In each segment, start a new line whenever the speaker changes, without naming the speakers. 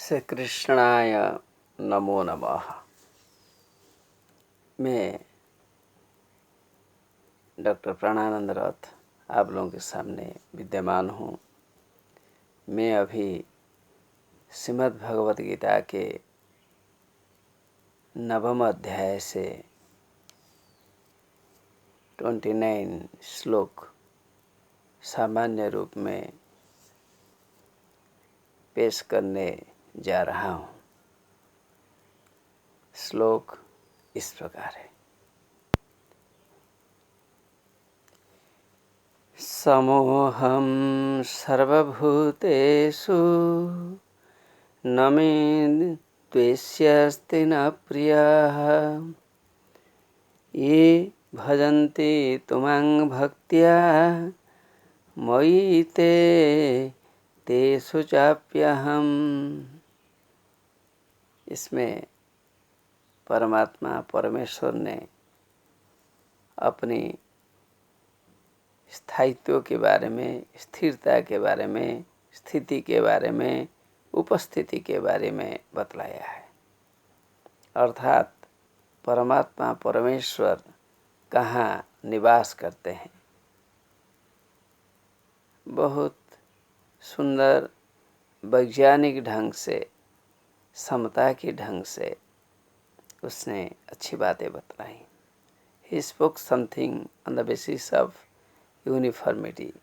श्री कृष्णाय नमो नमः। मैं डॉक्टर प्राणानंद रथ आप लोगों के सामने विद्यमान हूँ। मैं अभी श्रीमद् भगवत गीता के 9वें अध्याय से 29 श्लोक सामान्य रूप में पेश करने जा रहा हूँ। श्लोक इस प्रकार है। समोहम सर्वभूतेषु न मे द्वेष्यस्ति न प्रियः ये भजन्ति त्वां भक्त्या मयि ते तेषु चाप्यहम्। इसमें परमात्मा परमेश्वर ने अपनी स्थायित्व के बारे में, स्थिरता के बारे में, स्थिति के बारे में, उपस्थिति के बारे में बतलाया है। अर्थात परमात्मा परमेश्वर कहाँ निवास करते हैं। बहुत सुंदर वैज्ञानिक ढंग से, समता के ढंग से उसने अच्छी बातें बतलाई। He spoke something on the basis of uniformity,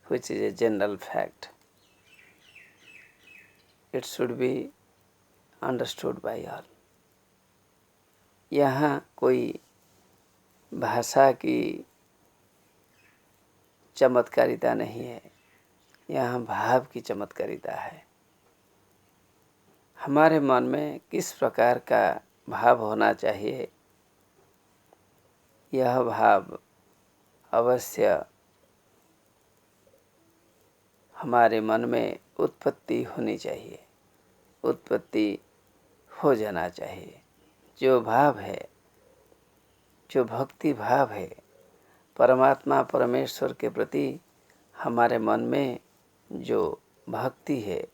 which is a general fact. It should be understood by all. यहाँ कोई भाषा की चमत्कारिता नहीं है, यहाँ भाव की चमत्कारिता है। हमारे मन में किस प्रकार का भाव होना चाहिए, यह भाव अवश्य हमारे मन में उत्पत्ति होनी चाहिए, उत्पत्ति हो जाना चाहिए। जो भाव है, जो भक्ति भाव है परमात्मा परमेश्वर के प्रति, हमारे मन में जो भक्ति है,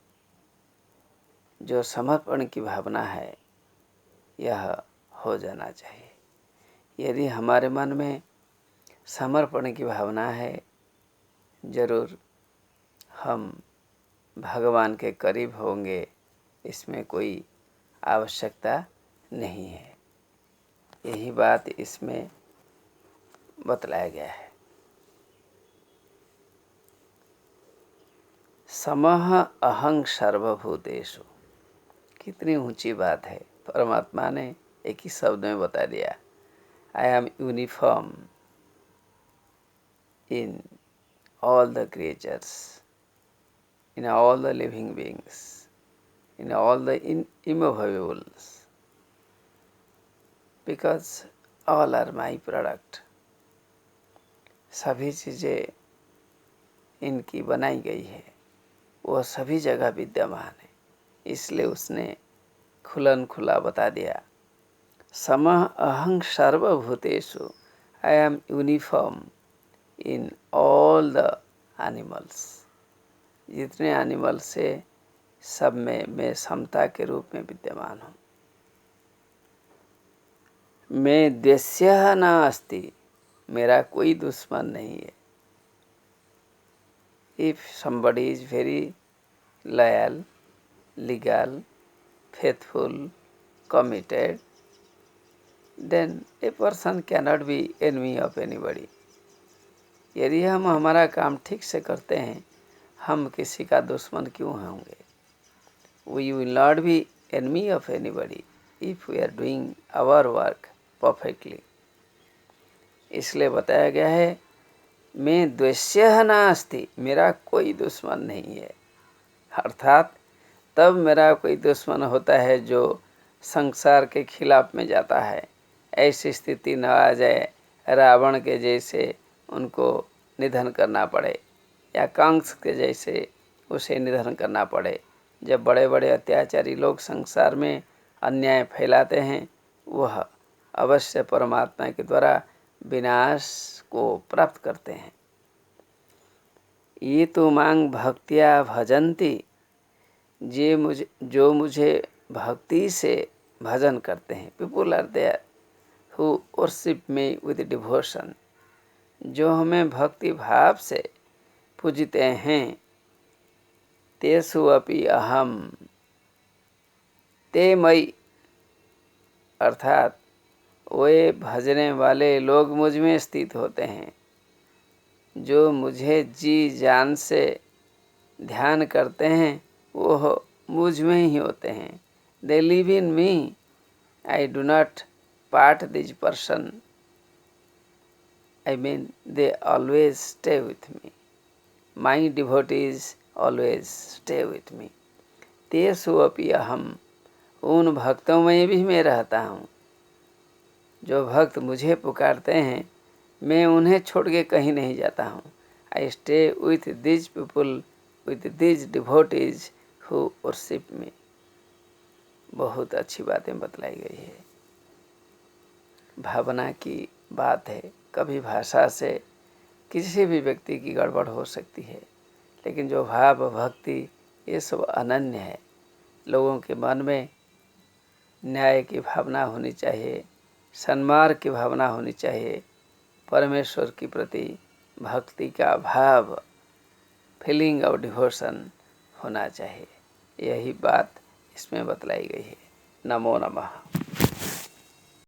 जो समर्पण की भावना है, यह हो जाना चाहिए। यदि हमारे मन में समर्पण की भावना है, जरूर हम भगवान के करीब होंगे, इसमें कोई आवश्यकता नहीं है। यही बात इसमें बतलाया गया है। समः अहं सर्वभूतेषु, कितनी ऊंची बात है। परमात्मा ने एक ही शब्द में बता दिया, I am uniform in all the creatures, in all the living beings, in all the immovables, because all are my product. सभी चीज़ें इनकी बनाई गई है, वो सभी जगह विद्यमान है। इसलिए उसने खुलन खुला बता दिया, समः अहं सर्वभूतेषु, I am uniform in all the animals. जितने एनिमल से सब में मैं समता के रूप में विद्यमान हूँ। मैं द्वेष्यः न अस्ति, मेरा कोई दुश्मन नहीं है। If somebody is very loyal, legal, faithful, committed, then a person cannot be enemy of anybody. यदि हम हमारा काम ठीक से करते हैं, हम किसी का दुश्मन क्यों होंगे। We will not be enemy of anybody if we are doing our work perfectly. इसलिए बताया गया है, मैं द्वेष्यः नास्ति, मेरा कोई दुश्मन नहीं है। अर्थात तब मेरा कोई दुश्मन होता है जो संसार के खिलाफ में जाता है। ऐसी स्थिति न आ जाए रावण के जैसे उनको निधन करना पड़े, या कंस के जैसे उसे निधन करना पड़े। जब बड़े बड़े अत्याचारी लोग संसार में अन्याय फैलाते हैं, वह अवश्य परमात्मा के द्वारा विनाश को प्राप्त करते हैं। ये तो मांग भक्त्या भजन्ति, जो मुझे भक्ति से भजन करते हैं, people are there who worship me with devotion, जो हमें भक्ति भाव से पूजते हैं, तेषु अपि अहम, ते मई, अर्थात वे भजने वाले लोग मुझ में स्थित होते हैं, जो मुझे जी जान से ध्यान करते हैं वो मुझ में ही होते हैं। They live in me, I do not part this person, I mean they always stay with me, my devotees always stay with me. तेषु अपि अहम, उन भक्तों में भी मैं रहता हूँ। जो भक्त मुझे पुकारते हैं मैं उन्हें छोड़ के कहीं नहीं जाता हूँ। I stay with these people, with these devotees who worship मी। बहुत अच्छी बातें बतलाई गई है। भावना की बात है, कभी भाषा से किसी भी व्यक्ति की गड़बड़ हो सकती है, लेकिन जो भाव भक्ति ये सब अनन्य है। लोगों के मन में न्याय की भावना होनी चाहिए, सन्मार्ग की भावना होनी चाहिए, परमेश्वर के प्रति भक्ति का भाव, फीलिंग ऑफ डिवोशन होना चाहिए। यही बात इसमें बतलाई गई है। नमो नमः।